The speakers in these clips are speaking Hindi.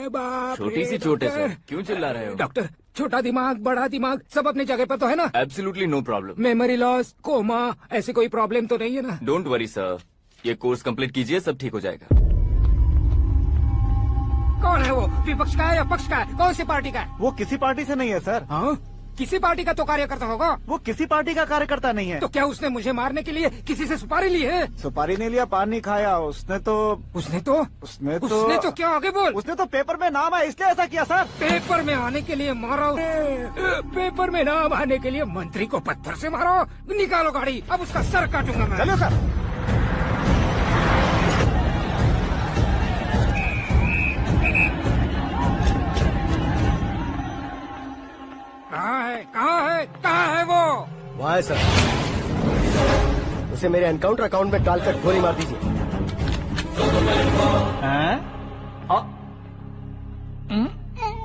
बाप छोटी सी चोट है सर, क्यों चिल्ला रहे हो? डॉक्टर, छोटा दिमाग बड़ा दिमाग सब अपनी जगह पर तो है ना? Absolutely no problem. Memory loss, coma, ऐसी कोई प्रॉब्लम तो नहीं है ना? डोंट वरी सर, ये कोर्स कंप्लीट कीजिए, सब ठीक हो जाएगा। कौन है वो? विपक्ष का है या पक्ष का है? कौन सी पार्टी का है? वो किसी पार्टी से नहीं है सर। हाँ? किसी पार्टी का तो कार्यकर्ता होगा। वो किसी पार्टी का कार्यकर्ता नहीं है। तो क्या उसने मुझे मारने के लिए किसी से सुपारी ली है? सुपारी नहीं लिया, पान नहीं खाया। उसने तो क्या आगे बोल? उसने तो पेपर में नाम है इसलिए ऐसा किया सर। पेपर में आने के लिए मारा? पेपर में नाम आने के लिए मंत्री को पत्थर से मारो? निकालो गाड़ी, अब उसका सर काटूंगा मैं। चलो सर। कहाँ है वो? वहाँ है सर। उसे मेरे एनकाउंटर अकाउंट में डालकर गोली मार दीजिए।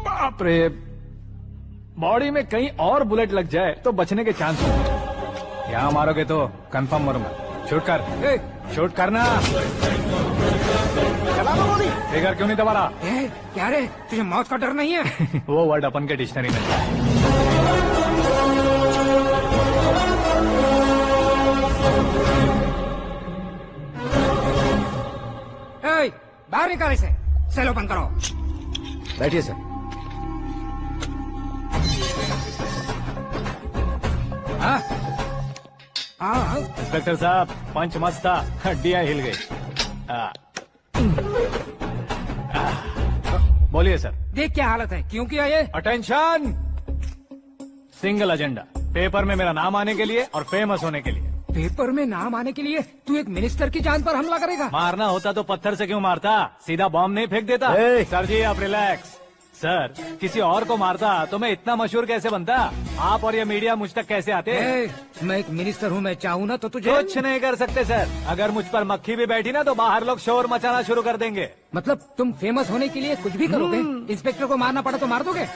बाप रे, बॉडी में कहीं और बुलेट लग जाए तो बचने के चांस हो। यहाँ मारोगे तो कंफर्म मरूंगा। शूट कर, शूट करना। चला दो गोली। फिगर क्यों नहीं दबा रहा? क्या रे, तुझे मौत का डर नहीं है? वो वर्ड अपन के डिक्शनरी में है। बाहर निकाल इसे, सेलो बंद करो। बैठिए सर। इंस्पेक्टर साहब, पंच मस्त था, हड्डियां हिल गई। बोलिए सर। देख क्या हालत है, क्यों किया ये? अटेंशन, सिंगल एजेंडा, पेपर में मेरा नाम आने के लिए और फेमस होने के लिए। पेपर में नाम आने के लिए तू एक मिनिस्टर की जान पर हमला करेगा? मारना होता तो पत्थर से क्यों मारता, सीधा बॉम्ब नहीं फेंक देता। सर जी आप रिलैक्स। सर, किसी और को मारता तो मैं इतना मशहूर कैसे बनता? आप और ये मीडिया मुझ तक कैसे आते? मैं एक मिनिस्टर हूँ, मैं चाहूँ ना तो तुझे कुछ नहीं कर सकते सर। अगर मुझ पर मक्खी भी बैठी ना तो बाहर लोग शोर मचाना शुरू कर देंगे। मतलब तुम फेमस होने के लिए कुछ भी करोगे? इंस्पेक्टर को मारना पड़ा तो मार दोगे?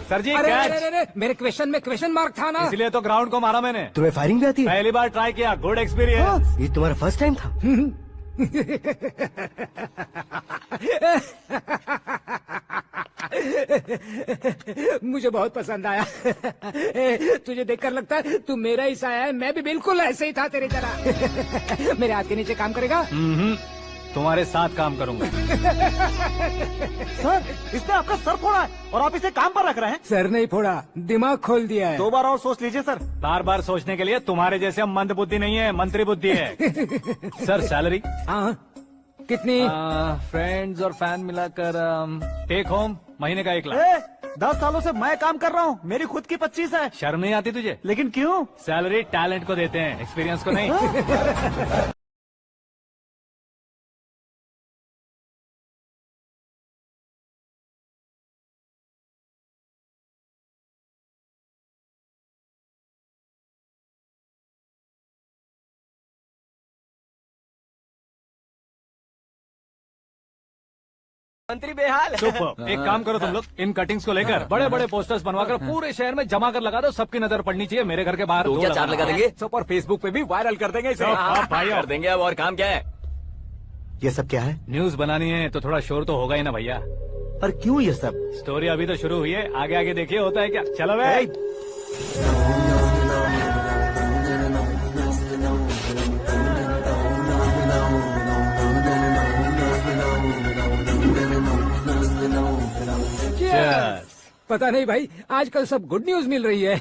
सर जी अरे, मेरे क्वेश्चन में क्वेश्चन मार्क था ना, इसलिए तो ग्राउंड को मारा मैंने। तुम्हें फायरिंग भी आती है? पहली बार ट्राई किया, गुड एक्सपीरियंस। ये तुम्हारा फर्स्ट टाइम था? मुझे बहुत पसंद आया। तुझे देखकर लगता है तू मेरा ही साया है। मैं भी बिल्कुल ऐसे ही था तेरी तरह। मेरे हाथ के नीचे काम करेगा? तुम्हारे साथ काम करूंगा। सर, इसने आपका सर फोड़ा है और आप इसे काम पर रख रहे हैं। सर नहीं फोड़ा, दिमाग खोल दिया है। 2 बार और सोच लीजिए सर। बार बार सोचने के लिए तुम्हारे जैसे मंद बुद्धि नहीं है, मंत्री बुद्धि है। Sir salary? हाँ, कितनी? फ्रेंड्स और फैन मिलाकर टेक होम महीने का 1 लाख। 10 सालों से मैं काम कर रहा हूँ, मेरी खुद की 25 है। शर्म नहीं आती तुझे? लेकिन क्यों? सैलरी टैलेंट को देते हैं, एक्सपीरियंस को नहीं। मंत्री बेहाल। सुपर। एक काम करो तुम लोग, इन कटिंग्स को लेकर बड़े बड़े पोस्टर्स बनवाकर पूरे शहर में जमा कर लगा दो। सबकी नजर पड़नी चाहिए। मेरे घर के बाहर 2 या 4 लगा देंगे। सब और फेसबुक पे भी वायरल कर देंगे इसे। भाई कर देंगे। अब और काम क्या है? ये सब क्या है? न्यूज बनानी है तो थोड़ा शोर तो होगा ही ना भैया। पर क्यों ये सब? स्टोरी अभी तो शुरू हुई है, आगे आगे देखिए होता है क्या। चलो भाई। पता नहीं भाई, आजकल सब गुड न्यूज मिल रही है।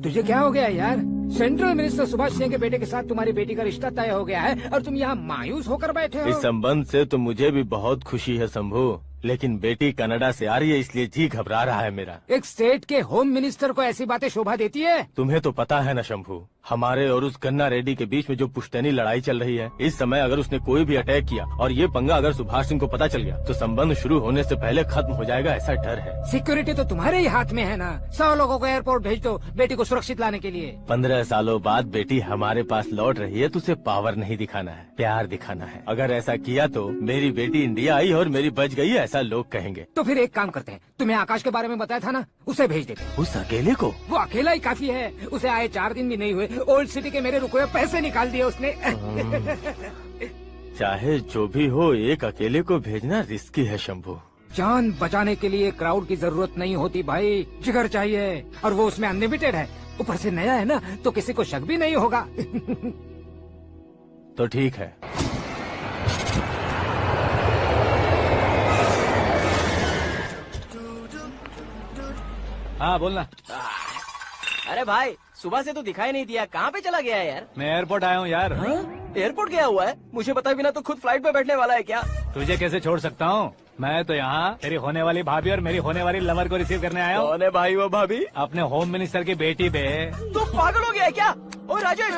तुझे क्या हो गया यार? सेंट्रल मिनिस्टर सुभाष सिंह के बेटे के साथ तुम्हारी बेटी का रिश्ता तय हो गया है और तुम यहाँ मायूस होकर बैठे हो। इस संबंध से तो मुझे भी बहुत खुशी है शंभू, लेकिन बेटी कनाडा से आ रही है इसलिए जी घबरा रहा है मेरा। एक स्टेट के होम मिनिस्टर को ऐसी बातें शोभा देती है? तुम्हें तो पता है ना शंभू, हमारे और उस गन्ना रेड्डी के बीच में जो पुश्तैनी लड़ाई चल रही है। इस समय अगर उसने कोई भी अटैक किया और ये पंगा अगर सुभाष सिंह को पता चल गया तो संबंध शुरू होने से पहले खत्म हो जाएगा, ऐसा डर है। सिक्योरिटी तो तुम्हारे ही हाथ में है ना। 100 लोगों को एयरपोर्ट भेज दो बेटी को सुरक्षित लाने के लिए। 15 सालों बाद बेटी हमारे पास लौट रही है तो उसे पावर नहीं दिखाना है, प्यार दिखाना है। अगर ऐसा किया तो मेरी बेटी इंडिया आई और मेरी बच गई, ऐसा लोग कहेंगे। तो फिर एक काम करते हैं, तुम्हें आकाश के बारे में बताया था ना, उसे भेज देते हैं। उस अकेले को? वो अकेला ही काफी है। उसे आए 4 दिन भी नहीं हुए ओल्ड सिटी के मेरे रुके हुए पैसे निकाल दिए उसने। चाहे जो भी हो, एक अकेले को भेजना रिस्की है शंभू। जान बचाने के लिए क्राउड की जरूरत नहीं होती भाई, जिगर चाहिए, और वो उसमें अनलिमिटेड है। ऊपर से नया है ना, तो किसी को शक भी नहीं होगा। तो ठीक है। हाँ बोलना। अरे भाई, सुबह से तो दिखाई नहीं दिया, कहाँ पे चला गया है यार? मैं एयरपोर्ट आया हूँ यार। एयरपोर्ट गया हुआ है? मुझे बताए बिना तो खुद फ्लाइट पे बैठने वाला है क्या? तुझे कैसे छोड़ सकता हूँ? मैं तो यहाँ तेरी होने वाली भाभी और मेरी होने वाली लवर को रिसीव करने आया हूँ। कौन है भाई वो भाभी? अपने होम मिनिस्टर की बेटी पे। तो पागल हो गया है क्या? ओए राजेश,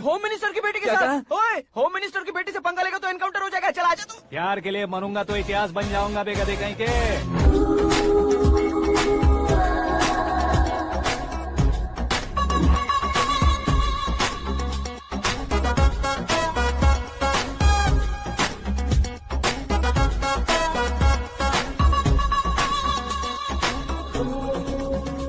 होम मिनिस्टर की बेटी के क्या साथ? ओए, होम मिनिस्टर की बेटी से पंगा लेगा तो एनकाउंटर हो जाएगा। चल आजा तू। प्यार के लिए मरूंगा तो इतिहास बन जाऊंगा बेगदे कहीं के।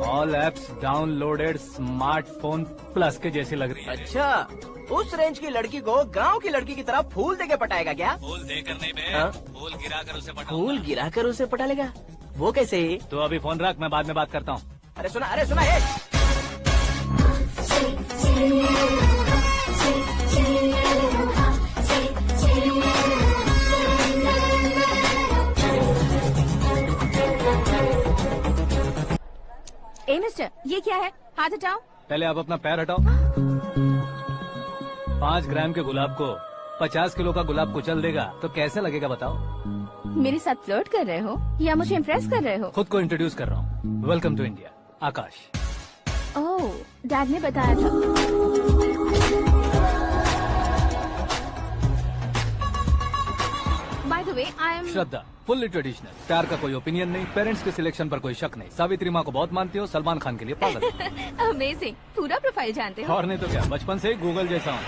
All apps downloaded smartphone plus के जैसी लग रही है। अच्छा, उस रेंज की लड़की को गांव की लड़की की तरह फूल देके पटाएगा क्या? फूल देकर नहीं बे, हाँ? फूल गिरा कर उसे पटा। फूल गिरा कर उसे पटा लेगा? वो कैसे? तो अभी फोन रख, मैं बाद में बात करता हूँ। अरे सुना ये। ए मिस्टर, ये क्या है? हाथ हटाओ। पहले आप अपना पैर हटाओ। 5 ग्राम के गुलाब को 50 किलो का गुलाब कुचल देगा तो कैसे लगेगा बताओ? मेरे साथ फ्लर्ट कर रहे हो या मुझे इम्प्रेस कर रहे हो? खुद को इंट्रोड्यूस कर रहा हूँ। Welcome to India, Aakash. Oh, dad ने बताया था। By the way, I am Shraddha, fully traditional. प्यार का कोई ओपिनियन नहीं, पेरेंट्स के सिलेक्शन पर कोई शक नहीं। सावित्री माँ को बहुत मानती हो, सलमान खान के लिए पागल। अमेजिंग, पूरा प्रोफाइल जानते हो। और नहीं तो क्या, बचपन से ही गूगल जैसा हूँ।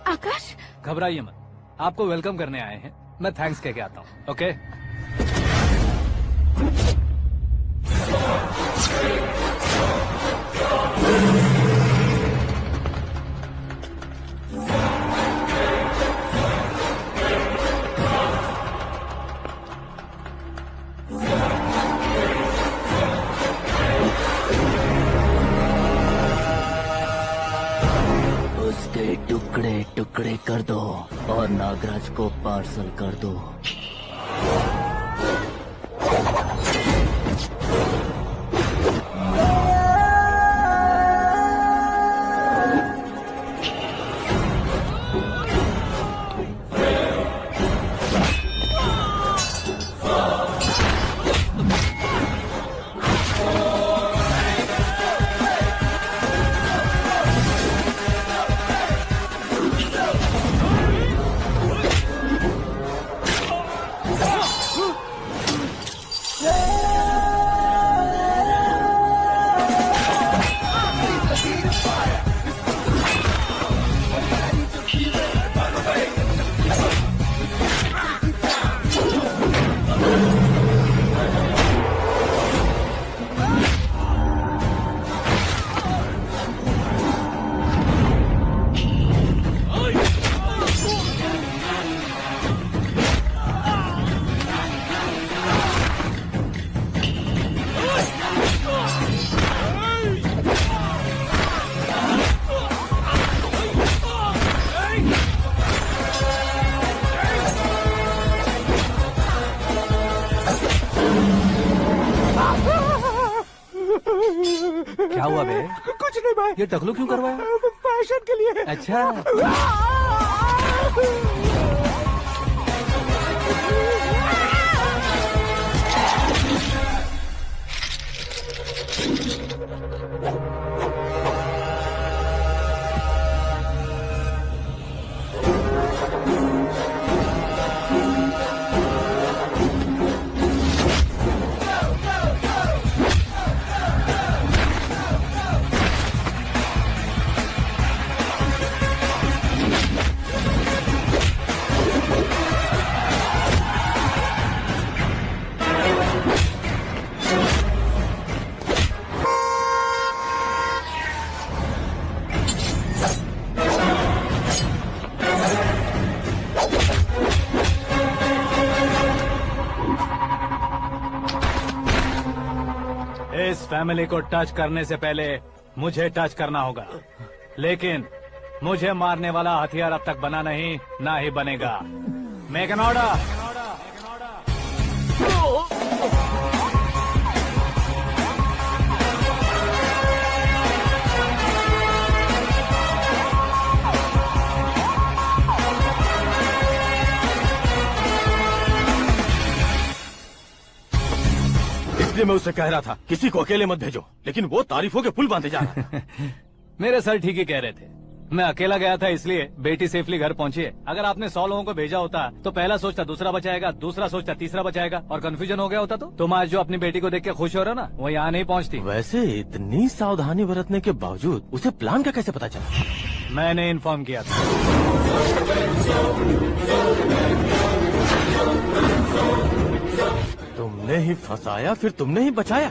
आकाश, घबराइए मत, आपको वेलकम करने आए हैं। मैं थैंक्स कह के आता हूँ। ओके? उसके टुकड़े टुकड़े कर दो और नागराज को पार्सल कर दो। क्या हुआ बे? कुछ नहीं भाई, ये टकलू क्यों करवाया? फैशन के लिए। अच्छा, इस फैमिली को टच करने से पहले मुझे टच करना होगा, लेकिन मुझे मारने वाला हथियार अब तक बना नहीं, ना ही बनेगा। Make an order. इसलिए मैं उससे कह रहा था किसी को अकेले मत भेजो, लेकिन वो तारीफों के पुल बांधे जा रहा है। मेरे सर ठीक ही कह रहे थे। मैं अकेला गया था इसलिए बेटी सेफली घर पहुंची है। अगर आपने 100 लोगों को भेजा होता तो पहला सोचता दूसरा बचाएगा, दूसरा सोचता तीसरा बचाएगा, और कंफ्यूजन हो गया होता तो तुम आज जो अपनी बेटी को देख के खुश हो रहे हो ना, वो यहाँ नहीं पहुँचती। वैसे इतनी सावधानी बरतने के बावजूद उसे प्लान का कैसे पता चला? मैंने इन्फॉर्म किया था। तुमने ही फंसाया, फिर तुमने ही बचाया।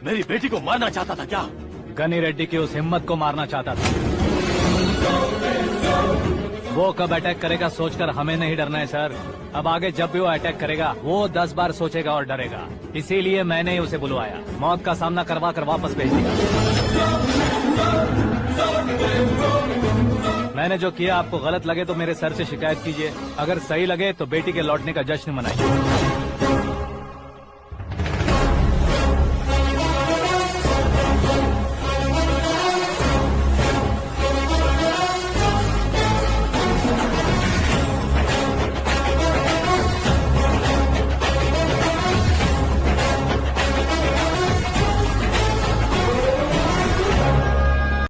मेरी बेटी को मारना चाहता था क्या? गनी रेड्डी की उस हिम्मत को मारना चाहता था। वो कब अटैक करेगा सोचकर हमें नहीं डरना है सर। अब आगे जब भी वो अटैक करेगा वो 10 बार सोचेगा और डरेगा। इसीलिए मैंने ही उसे बुलवाया, मौत का सामना करवा कर वापस भेज दिया। मैंने जो किया आपको गलत लगे तो मेरे सर से शिकायत कीजिए, अगर सही लगे तो बेटी के लौटने का जश्न मनाइए।